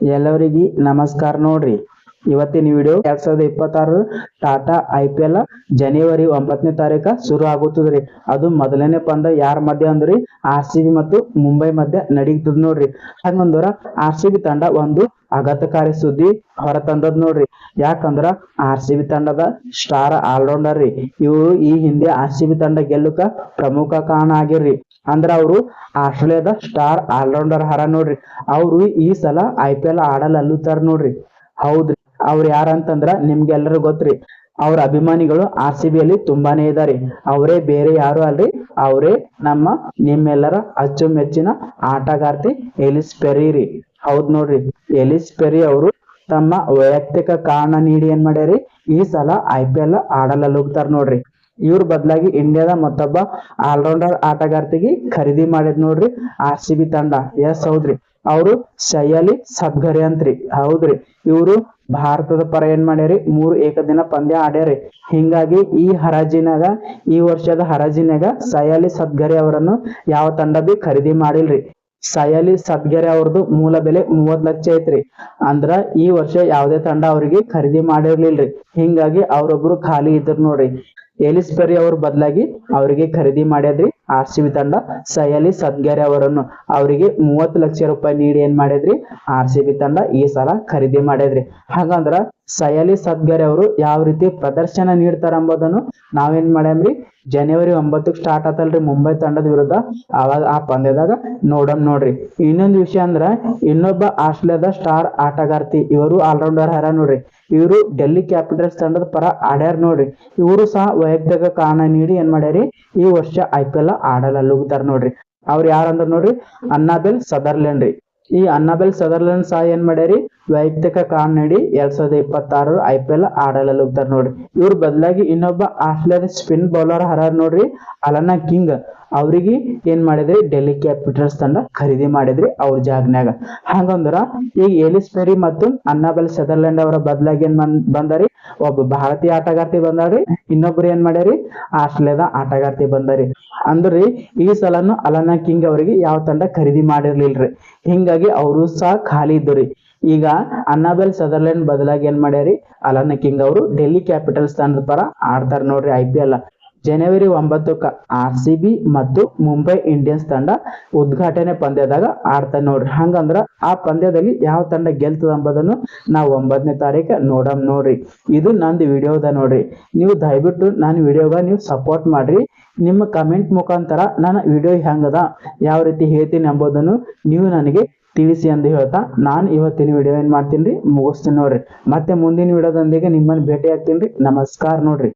ಎಲ್ಲರಿಗೆ ನಮಸ್ಕಾರ ನೋಡ್ರಿ. ಇವತ್ತಿನ ವಿಡಿಯೋ 2026 ಟಾಟಾ IPL ಜನವರಿ 9ನೇ ತಾರೀಕ ಶುರು ಆಗುತ್ತದ್ರಿ. ಅದು ಮೊದಲನೇ ಪಂದ್ಯ ಯಾರ ಮಧ್ಯ ಅಂದ್ರಿ RCB ಮತ್ತು ಮುಂಬೈ ಮಧ್ಯ ನಡೀತದ ನೋಡ್ರಿ. ಹಂಗಂದ್ರ RCB ತಂಡ ಒಂದು ಆಘಾತಕಾರಿ ಸುದ್ದಿ ಹೊರತಂದದ್ ನೋಡ್ರಿ. ಯಾಕಂದ್ರ RCB ತಂಡದ ಸ್ಟಾರ್ ಆಲ್ರೌಂಡರ್ ರೀ. ಇವರು ಈ ಹಿಂದೆ RCB ತಂಡ ಗೆಲ್ಲುಕ ಪ್ರಮುಖ ಕಾರಣ ಆಗಿರ್ರಿ. ಅಂದ್ರ ಅವರು ಆಸ್ಟ್ರೇಲಿಯಾದ ಸ್ಟಾರ್ ಆಲ್ರೌಂಡರ್ ಹರ ನೋಡ್ರಿ. ಅವ್ರು ಈ ಸಲ IPL ಆಡಲ್ ಅಲ್ಲುತ್ತಾರ ನೋಡ್ರಿ. ಹೌದ್ರಿ, ಅವ್ರು ಯಾರಂತಂದ್ರ ನಿಮ್ಗೆಲ್ಲರೂ ಗೊತ್ತ್ರಿ. ಅವ್ರ ಅಭಿಮಾನಿಗಳು RCB ಅಲ್ಲಿ ತುಂಬಾನೇ ಇದಾರೆ. ಅವರೇ ಬೇರೆ ಯಾರು ಅಲ್ರಿ, ಅವರೇ ನಿಮ್ಮೆಲ್ಲರ ಅಚ್ಚುಮೆಚ್ಚಿನ ಆಟಗಾರ್ತಿ ಎಲಿಸ್ ಪೆರಿ ರೀ. ಹೌದ್ ನೋಡ್ರಿ, ಎಲಿಸ್ ಪೆರಿ ಅವರು ತಮ್ಮ ವೈಯಕ್ತಿಕ ಕಾರಣ ನೀಡಿ ಏನ್ ಮಾಡ್ಯಾರಿ, ಈ ಸಲ IPL ಆಡಲ್ ಹೋಗ್ತಾರ ನೋಡ್ರಿ. ಇವ್ರ ಬದಲಾಗಿ ಇಂಡಿಯಾದ ಮತ್ತೊಬ್ಬ ಆಲ್ರೌಂಡರ್ ಆಟಗಾರ್ತಿಗೆ ಖರೀದಿ ಮಾಡಿದ್ ನೋಡ್ರಿ RCB ತಂಡ. ಎಸ್ ಹೌದ್ರಿ, ಅವರು ಶಯಾಲಿ ಸದ್ಗರೆ ಅಂತ್ರಿ. ಹೌದ್ರಿ, ಇವರು ಭಾರತದ ಪರ ಏನ್ ಮಾಡ್ಯಾರಿ 3 ಏಕದಿನ ಪಂದ್ಯ ಆಡ್ಯಾರಿ. ಹಿಂಗಾಗಿ ಈ ವರ್ಷದ ಹರಾಜಿನಾಗ ಶಯಾಲಿ ಸದ್ಗರೆ ಅವರನ್ನು ಯಾವ ತಂಡ ಬಿ ಖರೀದಿ ಮಾಡಿಲ್ರಿ. ಶಯಾಲಿ ಸದ್ಗರೆ ಅವ್ರದ್ದು ಮೂಲ ಬೆಲೆ 30 ಲಕ್ಷ ಐತ್ರಿ. ಅಂದ್ರ ಈ ವರ್ಷ ಯಾವುದೇ ತಂಡ ಅವರಿಗೆ ಖರೀದಿ ಮಾಡಿರ್ಲಿಲ್ರಿ. ಹಿಂಗಾಗಿ ಅವ್ರೊಬ್ರು ಖಾಲಿ ಇದ್ರ ನೋಡ್ರಿ. ಎಲಿಸ್ ಪೆರಿ ಅವ್ರ ಬದಲಾಗಿ ಅವರಿಗೆ ಖರೀದಿ ಮಾಡ್ಯಾದ್ರಿ RCB ತಂಡ ಶಯಾಲಿ ಸದ್ಗರೆ ಅವರನ್ನು. ಅವರಿಗೆ 30 ಲಕ್ಷ ರೂಪಾಯಿ ನೀಡಿ ಏನ್ ಮಾಡಿದ್ರಿ RCB ತಂಡ ಈ ಸಲ ಖರೀದಿ ಮಾಡ್ಯಾದ್ರಿ. ಹಾಗಂದ್ರ ಶಯಾಲಿ ಸದ್ಗರೆ ಅವರು ಯಾವ ರೀತಿ ಪ್ರದರ್ಶನ ನೀಡ್ತಾರ ಎಂಬುದನ್ನು ನಾವೇನ್ ಮಾಡ್ಯಾಮ್ರಿ ಜನವರಿ 9ಕ್ಕೆ ಸ್ಟಾರ್ಟ್ ಆತಲ್ರಿ ಮುಂಬೈ ತಂಡದ ವಿರುದ್ಧ. ಅವಾಗ ಆ ಪಂದ್ಯದಾಗ ನೋಡ್ರಿ. ಇನ್ನೊಂದು ವಿಷಯ ಅಂದ್ರ ಇನ್ನೊಬ್ಬ ಆಸ್ಟ್ರೇಲಿಯಾದ ಸ್ಟಾರ್ ಆಟಗಾರ್ತಿ, ಇವರು ಆಲ್ರೌಂಡರ್ ಹರ ನೋಡ್ರಿ. ಇವರು ಡೆಲ್ಲಿ ಕ್ಯಾಪಿಟಲ್ಸ್ ತಂಡದ ಪರ ಆಡ್ಯಾರ ನೋಡ್ರಿ. ಇವರು ಸಹ ವೈಯಕ್ತಿಕ ಕಾರಣ ನೀಡಿ ಏನ್ ಮಾಡ್ಯಾರಿ ಈ ವರ್ಷ IPL ಆಡಲ್ ಹೋಗ್ತಾರ ನೋಡ್ರಿ. ಅವ್ರು ಯಾರಂದ್ರ ನೋಡ್ರಿ ಅನ್ನಬೆಲ್ ಸದರ್ಲ್ಯಾಂಡ್ ರೀ. ಈ ಅನ್ನಬೆಲ್ ಸದರ್ಲ್ಯಾಂಡ್ ಸಹ ಏನ್ ಮಾಡ್ಯಾರಿ ವೈಯಕ್ತಿಕ ಕಾರಣ ನೀಡಿ 2026 IPL ಆಡಲ್ ಹೋಗ್ತಾರ ನೋಡ್ರಿ. ಇವ್ರ ಬದಲಾಗಿ ಇನ್ನೊಬ್ಬ ಆಸ್ಟ್ರೇಲಿಯಾದ ಸ್ಪಿನ್ ಬೌಲರ್ ಹರ ನೋಡ್ರಿ ಅಲನಾ ಕಿಂಗ್. ಅವ್ರಿಗೆ ಏನ್ ಮಾಡಿದ್ರಿ ಡೆಲ್ಲಿ ಕ್ಯಾಪಿಟಲ್ಸ್ ತಂಡ ಖರೀದಿ ಮಾಡಿದ್ರಿ ಅವ್ರ ಜಾಗ್ನ್ಯಾಗ. ಹಂಗಂದ್ರ ಈಗ ಎಲಿಸ್ ಪೆರಿ ಮತ್ತು ಅನ್ನಬೆಲ್ ಸದರ್ಲ್ಯಾಂಡ್ ಅವರ ಬದಲಾಗಿ ಏನ್ ಬಂದಾರಿ ಒಬ್ಬ ಭಾರತೀಯ ಆಟಗಾರ್ತಿ ಬಂದಾರಿ, ಇನ್ನೊಬ್ರು ಏನ್ ಮಾಡ್ಯಾರಿ ಆಸ್ಟ್ರೇಲಿಯಾದ ಆಟಗಾರ್ತಿ ಬಂದಾರಿ. ಅಂದ್ರಿ ಈ ಸಲನು ಅಲನಾ ಕಿಂಗ್ ಅವರಿಗೆ ಯಾವ ತಂಡ ಖರೀದಿ ಮಾಡಿರ್ಲಿಲ್ರಿ. ಹಿಂಗಾಗಿ ಅವರು ಸಹ ಖಾಲಿ ಇದ್ದುರಿ. ಈಗ ಅನ್ನಬೆಲ್ ಸದರ್ಲ್ಯಾಂಡ್ ಬದಲಾಗಿ ಏನ್ ಮಾಡ್ಯಾರಿ ಅಲನಾ ಕಿಂಗ್ ಅವರು ಡೆಲ್ಲಿ ಕ್ಯಾಪಿಟಲ್ಸ್ ತಂಡದ ಪರ ಆಡ್ತಾರ ನೋಡ್ರಿ IPL. ಜನವರಿ 9ಕ್ಕೆ RCB ಮತ್ತು ಮುಂಬೈ ಇಂಡಿಯನ್ಸ್ ತಂಡ ಉದ್ಘಾಟನೆ ಪಂದ್ಯದಾಗ ಆಡ್ತಾರ ನೋಡ್ರಿ. ಹಂಗಂದ್ರ ಆ ಪಂದ್ಯದಲ್ಲಿ ಯಾವ ತಂಡ ಗೆಲ್ತದ ಎಂಬುದನ್ನು ನಾವು 9ನೇ ತಾರೀಕು ನೋಡ್ರಿ. ಇದು ನಂದು ವಿಡಿಯೋದ ನೋಡ್ರಿ. ನೀವು ದಯವಿಟ್ಟು ನನ್ನ ವಿಡಿಯೋಗ ನೀವು ಸಪೋರ್ಟ್ ಮಾಡ್ರಿ. ನಿಮ್ಮ ಕಮೆಂಟ್ ಮುಖಾಂತರ ನನ್ನ ವಿಡಿಯೋ ಹೆಂಗದ, ಯಾವ ರೀತಿ ಹೇಳ್ತೀನಿ ಎಂಬುದನ್ನು ನೀವು ನನಗೆ ತಿಳಿಸಿ ಎಂದು ಹೇಳ್ತಾ ನಾನು ಇವತ್ತಿನ ವಿಡಿಯೋ ಏನ್ ಮಾಡ್ತೀನಿ ಮುಗಿಸ್ತೀನಿ ನೋಡ್ರಿ. ಮತ್ತೆ ಮುಂದಿನ ವಿಡಿಯೋದೊಂದಿಗೆ ನಿಮ್ಮನ್ನು ಭೇಟಿ ಆಗ್ತೀನಿ. ನಮಸ್ಕಾರ ನೋಡ್ರಿ.